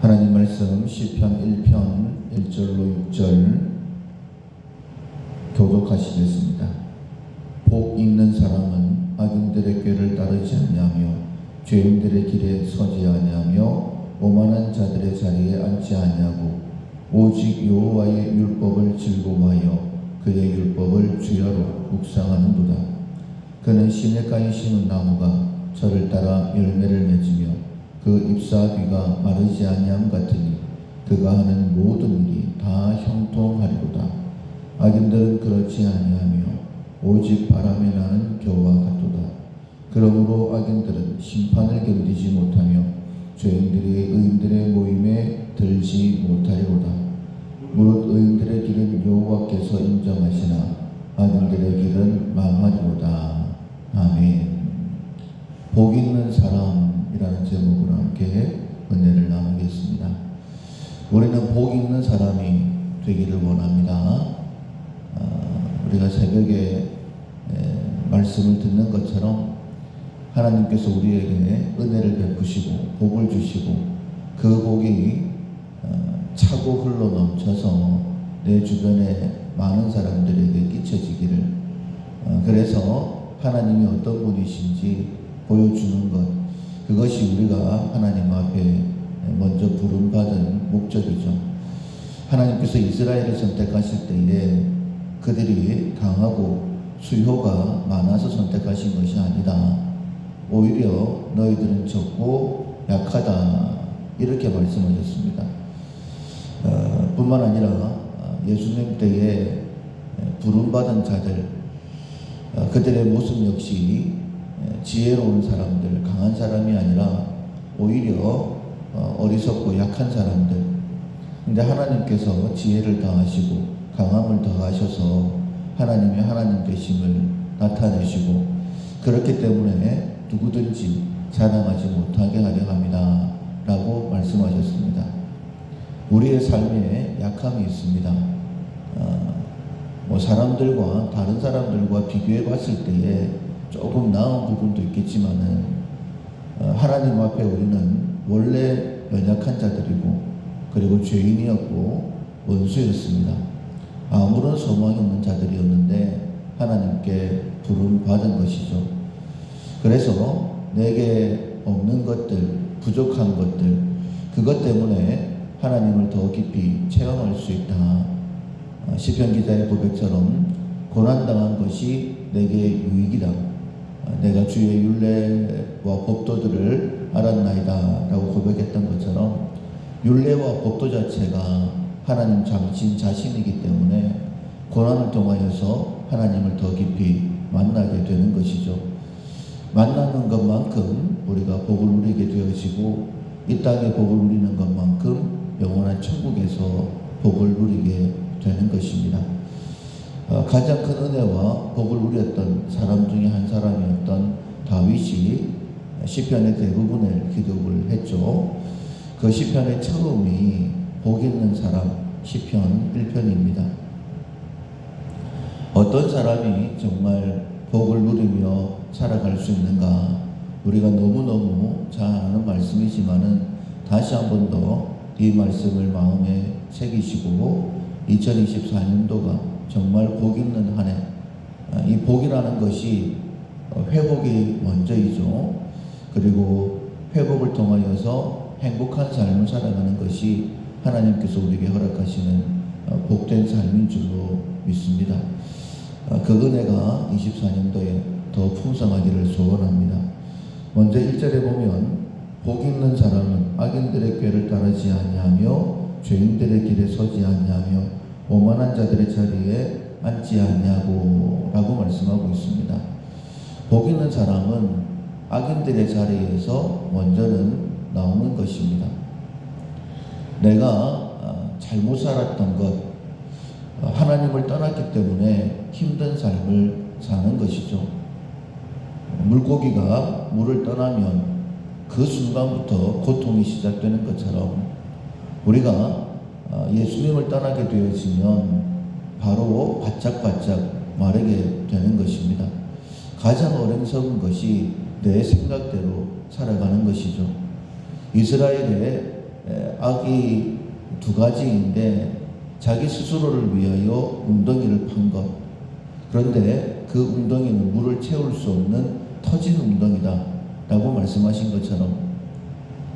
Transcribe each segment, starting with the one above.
하나님 말씀 시편 1편 1절로 6절 교독하시겠습니다. 복 있는 사람은 악인들의 꾀를 따르지 아니하며 죄인들의 길에 서지 아니하며 오만한 자들의 자리에 앉지 아니하고 오직 여호와의 율법을 즐거워하여 그의 율법을 주야로 묵상하는도다. 그는 시냇가에 심은 나무가 저를 따라 열매를 맺으며 그 잎사 뒤가 마르지 아니함 같으니 그가 하는 모든 일이 다 형통하리로다. 악인들은 그렇지 아니하며 오직 바람에 나는 겨와 같도다. 그러므로 악인들은 심판을 견디지 못하며 죄인들이 의인들의 모임에 들지 못하리로다. 무릇 의인들의 길은 여호와께서 인정하시나 악인들의 길은 망하리로다. 아멘. 복 있는 사람이라는 제목으로 함께 은혜를 나누겠습니다. 우리는 복 있는 사람이 되기를 원합니다. 우리가 새벽에 말씀을 듣는 것처럼 하나님께서 우리에게 은혜를 베푸시고 복을 주시고 그 복이 차고 흘러 넘쳐서 내 주변에 많은 사람들에게 끼쳐지기를, 그래서 하나님이 어떤 분이신지 보여주는 것, 그것이 우리가 하나님 앞에 먼저 부름받은 목적이죠. 하나님께서 이스라엘을 선택하실 때에 그들이 강하고 수효가 많아서 선택하신 것이 아니다. 오히려 너희들은 적고 약하다, 이렇게 말씀하셨습니다. 뿐만 아니라 예수님 때에 부름받은 자들, 그들의 모습 역시 지혜로운 사람들, 강한 사람이 아니라 오히려 어리석고 약한 사람들. 근데 하나님께서 지혜를 더하시고 강함을 더하셔서 하나님의 하나님 되심을 나타내시고, 그렇기 때문에 누구든지 자랑하지 못하게 하려 합니다 라고 말씀하셨습니다. 우리의 삶에 약함이 있습니다. 사람들과 다른 사람들과 비교해 봤을 때에 조금 나은 부분도 있겠지만은 하나님 앞에 우리는 원래 연약한 자들이고 그리고 죄인이었고 원수였습니다. 아무런 소망이 없는 자들이었는데 하나님께 부름받은 것이죠. 그래서 내게 없는 것들, 부족한 것들, 그것 때문에 하나님을 더 깊이 체험할 수 있다. 시편 기자의 고백처럼 고난당한 것이 내게 유익이다. 내가 주의 율례와 법도들을 알았나이다 라고 고백했던 것처럼, 율례와 법도 자체가 하나님 자신이기 때문에 고난을 통하여서 하나님을 더 깊이 만나게 되는 것이죠. 만나는 것만큼 우리가 복을 누리게 되어지고, 이 땅에 복을 누리는 것만큼 영원한 천국에서 복을 누리게 되는 것입니다. 가장 큰 은혜와 복을 누렸던 사람 중에 한 사람이었던 다윗이 시편의 대부분을 기록을 했죠. 그 시편의 처음이 복 있는 사람 시편 1편입니다. 어떤 사람이 정말 복을 누리며 살아갈 수 있는가, 우리가 너무너무 잘 아는 말씀이지만은 다시 한 번 더 이 말씀을 마음에 새기시고 2024년도가 정말 복 있는 한 해, 이 복이라는 것이 회복이 먼저이죠. 그리고 회복을 통하여서 행복한 삶을 살아가는 것이 하나님께서 우리에게 허락하시는 복된 삶인 줄로 믿습니다. 그 은혜가 24년도에 더 풍성하기를 소원합니다. 먼저 1절에 보면 복 있는 사람은 악인들의 꾀를 따르지 아니하며 죄인들의 길에 서지 아니하며 오만한 자들의 자리에 앉지 아니하고 라고 말씀하고 있습니다. 복 있는 사람은 악인들의 자리에서 먼저는 나오는 것입니다. 내가 잘못 살았던 것, 하나님을 떠났기 때문에 힘든 삶을 사는 것이죠. 물고기가 물을 떠나면 그 순간부터 고통이 시작되는 것처럼 우리가 예수님을 떠나게 되어지면 바로 바짝바짝 마르게 되는 것입니다. 가장 어리석은 것이 내 생각대로 살아가는 것이죠. 이스라엘의 악이 두 가지인데 자기 스스로를 위하여 웅덩이를 판 것. 그런데 그 웅덩이는 물을 채울 수 없는 터진 웅덩이다 라고 말씀하신 것처럼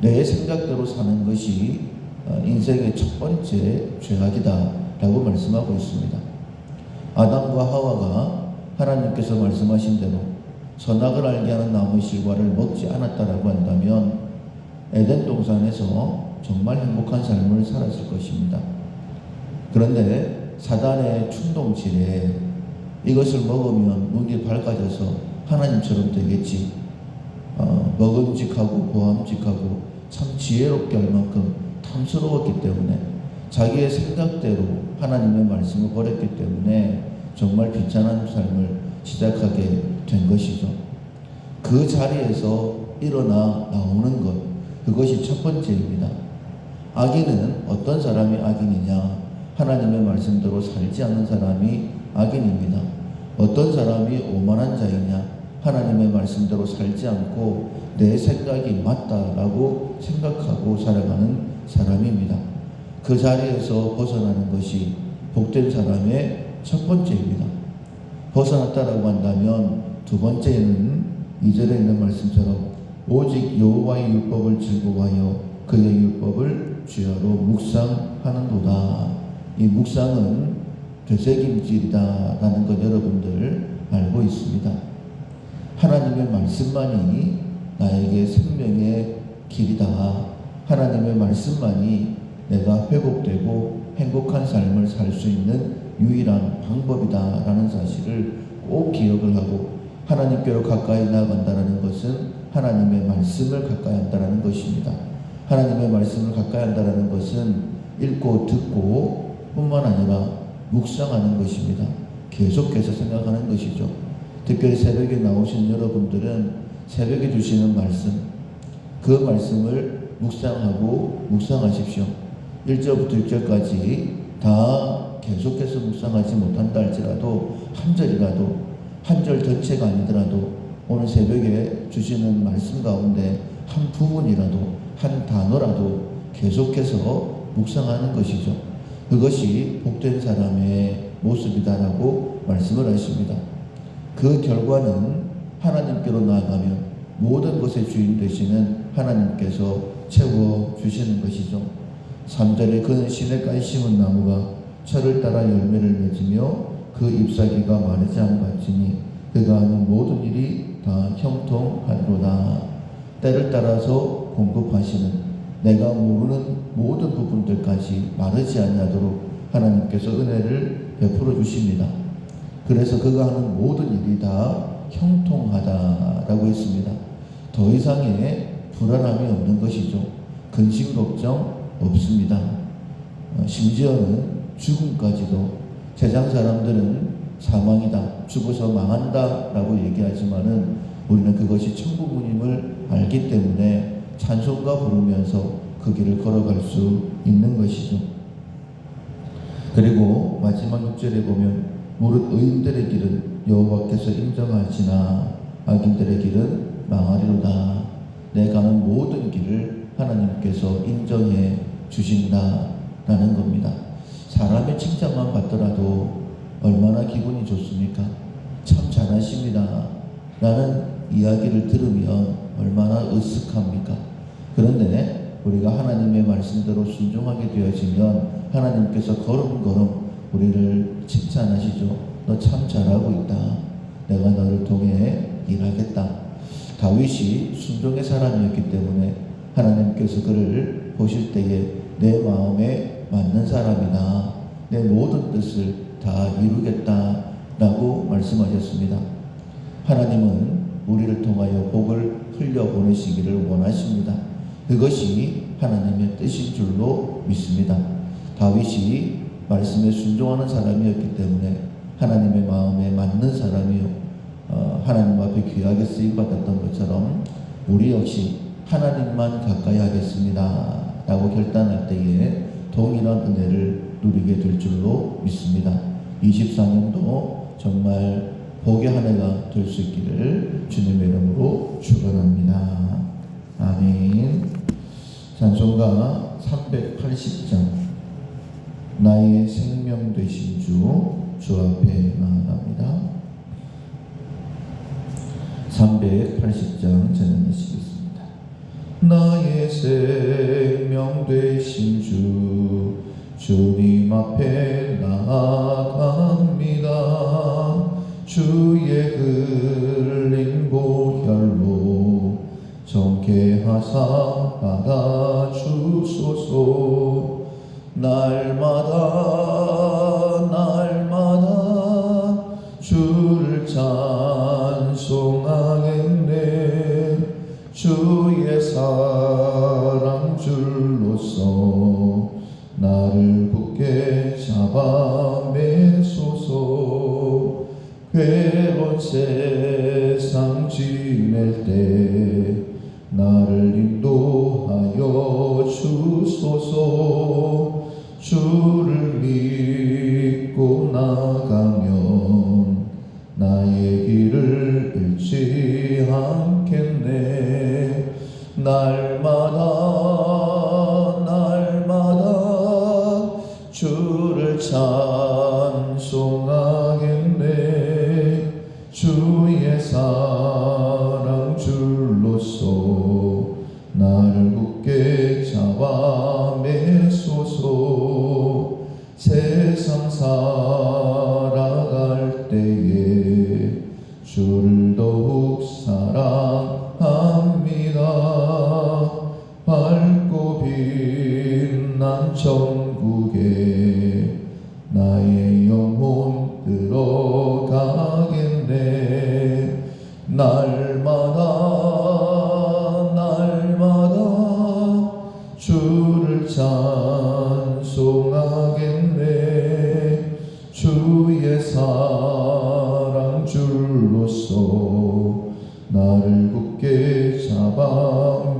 내 생각대로 사는 것이 인생의 첫 번째 죄악이다 라고 말씀하고 있습니다. 아담과 하와가 하나님께서 말씀하신 대로 선악을 알게 하는 나무의 실과를 먹지 않았다라고 한다면 에덴 동산에서 정말 행복한 삶을 살았을 것입니다. 그런데 사단의 충동질에 이것을 먹으면 눈이 밝아져서 하나님처럼 되겠지, 먹음직하고 보암직하고 참 지혜롭게 할 만큼 탐스러웠기 때문에 자기의 생각대로 하나님의 말씀을 버렸기 때문에 정말 비참한 삶을 시작하게 된 것이죠. 그 자리에서 일어나 나오는 것, 그것이 첫 번째입니다. 악인은 어떤 사람이 악인이냐? 하나님의 말씀대로 살지 않는 사람이 악인입니다. 어떤 사람이 오만한 자이냐? 하나님의 말씀대로 살지 않고 내 생각이 맞다라고 생각하고 살아가는 사람입니다. 그 자리에서 벗어나는 것이 복된 사람의 첫 번째입니다. 벗어났다라고 한다면 두 번째는 2절에 있는 말씀처럼 오직 여호와의 율법을 즐거워하여 그의 율법을 주야로 묵상하는도다. 이 묵상은 되새김질이다라는 것 여러분들 알고 있습니다. 하나님의 말씀만이 나에게 생명의 길이다. 하나님의 말씀만이 내가 회복되고 행복한 삶을 살 수 있는 유일한 방법이다라는 사실을 꼭 기억을 하고 하나님께로 가까이 나아간다는 것은 하나님의 말씀을 가까이 한다는 것입니다. 하나님의 말씀을 가까이 한다는 것은 읽고 듣고 뿐만 아니라 묵상하는 것입니다. 계속해서 생각하는 것이죠. 특별히 새벽에 나오신 여러분들은 새벽에 주시는 말씀, 그 말씀을 묵상하고 묵상하십시오. 1절부터 6절까지 다 계속해서 묵상하지 못한다 할지라도 한 절이라도, 한 절 전체가 아니더라도 오늘 새벽에 주시는 말씀 가운데 한 부분이라도, 한 단어라도 계속해서 묵상하는 것이죠. 그것이 복된 사람의 모습이다라고 말씀을 하십니다. 그 결과는 하나님께로 나아가면 모든 것의 주인 되시는 하나님께서 채워주시는 것이죠. 3절에 그는 시냇가에 심은 나무가 철을 따라 열매를 맺으며 그 잎사귀가 마르지 않을지니 그가 하는 모든 일이 다 형통하리로다. 때를 따라서 공급하시는 내가 모르는 모든 부분들까지 마르지 아니하도록 하나님께서 은혜를 베풀어 주십니다. 그래서 그가 하는 모든 일이 다 형통하다라고 했습니다. 더 이상의 불안함이 없는 것이죠. 근심 걱정 없습니다. 심지어는 죽음까지도, 세상 사람들은 사망이다, 죽어서 망한다라고 얘기하지만은 우리는 그것이 천국임을 알기 때문에 찬송가 부르면서 그 길을 걸어갈 수 있는 것이죠. 그리고 마지막 6절에 보면 무릇 의인들의 길은 여호와께서 인정하시나 악인들의 길은 망하리로다. 내 가는 모든 길을 하나님께서 인정해 주신다라는 겁니다. 사람의 칭찬만 받더라도 얼마나 기분이 좋습니까? 참 잘하십니다 라는 이야기를 들으면 얼마나 으쓱합니까? 그런데 우리가 하나님의 말씀대로 순종하게 되어지면 하나님께서 걸음걸음 우리를 칭찬하시죠. 너 참 잘하고 있다. 내가 너를 통해 일하겠다. 다윗이 순종의 사람이었기 때문에 하나님께서 그를 보실 때에 내 마음에 맞는 사람이다. 내 모든 뜻을 다 이루겠다 라고 말씀하셨습니다. 하나님은 우리를 통하여 복을 흘려보내시기를 원하십니다. 그것이 하나님의 뜻인 줄로 믿습니다. 다윗이 말씀에 순종하는 사람이었기 때문에 하나님의 마음에 맞는 사람이요, 하나님 앞에 귀하게 쓰임받았던 것처럼 우리 역시 하나님만 가까이 하겠습니다 라고 결단할 때에 동일한 은혜를 누리게 될 줄로 믿습니다. 24년도 정말 복의 한 해가 될 수 있기를 주님의 이름으로 축원합니다. 아멘. 찬송가 380장 나의 생명 되신 주 앞에 나아갑니다. 380장 전해주시겠습니다. 나의 생명 되신 주님 앞에 나아갑니다. 주의 흘린 보혈로 정케하사 받아주소서. 날마다 주를 찬송하겠네. 주의 사랑 줄로서 나를 굳게 잡아 매소서. 괴로운 세상 지낼 때 나를 인도하여 주소서. 주를 믿고 나가면 나의 길을 잃지 않겠네. 날마다 주를 찬송하겠네. 주의 사랑 줄로서 나를 굳게 잡아 매소서. 세상 살아갈 때에 주를 더욱 사랑합니다. 밝고 빛난 천국에 나의 영혼 들어가겠네. 날마다 주를 찬송하겠네. 주의 사랑 줄로서 나를 굳게 잡아